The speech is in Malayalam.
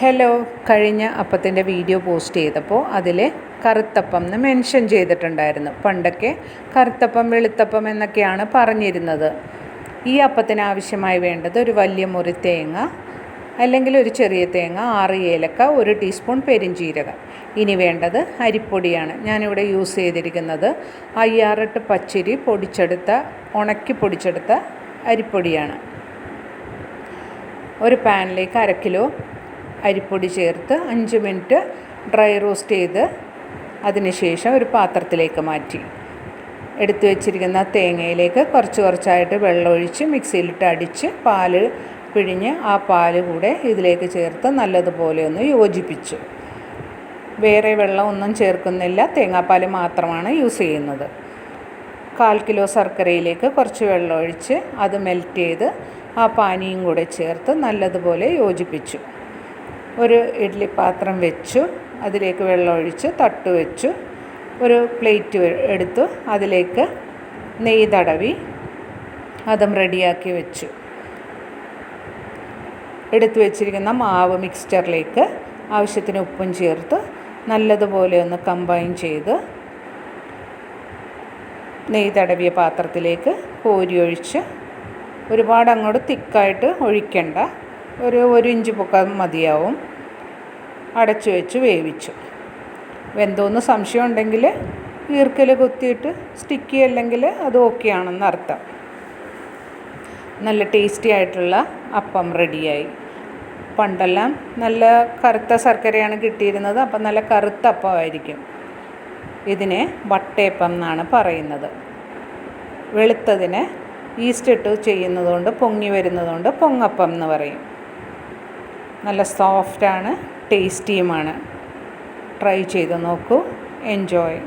ഹലോ, കഴിഞ്ഞ അപ്പത്തിൻ്റെ വീഡിയോ പോസ്റ്റ് ചെയ്തപ്പോൾ അതിൽ കറുത്തപ്പം എന്ന് മെൻഷൻ ചെയ്തിട്ടുണ്ടായിരുന്നു. പണ്ടൊക്കെ കറുത്തപ്പം വെളുത്തപ്പം എന്നൊക്കെയാണ് പറഞ്ഞിരുന്നത്. ഈ അപ്പത്തിന് ആവശ്യമായി വേണ്ടത് ഒരു വലിയ മുറി തേങ്ങ, അല്ലെങ്കിൽ ഒരു ചെറിയ തേങ്ങ, 6 ഏലക്ക, 1 ടീസ്പൂൺ പെരുംജീരകം. ഇനി വേണ്ടത് അരിപ്പൊടിയാണ്. ഞാനിവിടെ യൂസ് ചെയ്തിരിക്കുന്നത് 58 പച്ചരി ഉണക്കി പൊടിച്ചെടുത്ത അരിപ്പൊടിയാണ്. ഒരു പാനിലേക്ക് 1/2 കിലോ അരിപ്പൊടി ചേർത്ത് 5 മിനിറ്റ് ഡ്രൈ റോസ്റ്റ് ചെയ്ത് അതിനുശേഷം ഒരു പാത്രത്തിലേക്ക് മാറ്റി. എടുത്തു വച്ചിരിക്കുന്ന തേങ്ങയിലേക്ക് കുറച്ചായിട്ട് വെള്ളമൊഴിച്ച് മിക്സിയിലിട്ട് അടിച്ച് പാല് പിഴിഞ്ഞ് ആ പാല് കൂടെ ഇതിലേക്ക് ചേർത്ത് നല്ലതുപോലെ ഒന്ന് യോജിപ്പിച്ചു. വേറെ വെള്ളമൊന്നും ചേർക്കുന്നില്ല, തേങ്ങാപ്പാൽ മാത്രമാണ് യൂസ് ചെയ്യുന്നത്. 1/4 കിലോ ശർക്കരയിലേക്ക് കുറച്ച് വെള്ളമൊഴിച്ച് അത് മെൽറ്റ് ചെയ്ത് ആ പാനിയും കൂടെ ചേർത്ത് നല്ലതുപോലെ യോജിപ്പിച്ചു. ഒരു ഇഡ്ഡലി പാത്രം വെച്ചു, അതിലേക്ക് വെള്ളമൊഴിച്ച് തട്ട് വെച്ചു. ഒരു പ്ലേറ്റ് എടുത്തു, അതിലേക്ക് നെയ്യ് തടവി അതും റെഡിയാക്കി വെച്ചു. എടുത്തു വച്ചിരിക്കുന്ന മാവ് മിക്സ്ചറിലേക്ക് ആവശ്യത്തിന് ഉപ്പും ചേർത്ത് നല്ലതുപോലെ ഒന്ന് കമ്പൈൻ ചെയ്ത് നെയ്യ് തടവിയ പാത്രത്തിലേക്ക് കോരി ഒഴിച്ച്, ഒരുപാട് അങ്ങോട്ട് തിക്കായിട്ട് ഒഴിക്കണ്ട, ഒരു 1 ഇഞ്ച് പൊക്കം മതിയാവും. അടച്ചു വെച്ച് വേവിച്ചു. വെന്തോന്ന് സംശയം ഉണ്ടെങ്കിൽ ഈർക്കൽ കുത്തിയിട്ട് സ്റ്റിക്കി അല്ലെങ്കിൽ അത് ഓക്കെ ആണെന്ന് അർത്ഥം. നല്ല ടേസ്റ്റി ആയിട്ടുള്ള അപ്പം റെഡിയായി. പണ്ടെല്ലാം നല്ല കറുത്ത ശർക്കരയാണ് കിട്ടിയിരുന്നത്, അപ്പം നല്ല കറുത്ത അപ്പമായിരിക്കും. ഇതിനെ വട്ടയപ്പം എന്നാണ് പറയുന്നത്. വെളുത്തതിന് ഈസ്റ്റ് ഇട്ട് ചെയ്യുന്നതുകൊണ്ട് പൊങ്ങി വരുന്നതുകൊണ്ട് പൊങ്ങപ്പം എന്ന് പറയും. നല്ല സോഫ്റ്റാണ്, ടേസ്റ്റിയുമാണ്. ട്രൈ ചെയ്ത് നോക്കൂ. എൻജോയ്.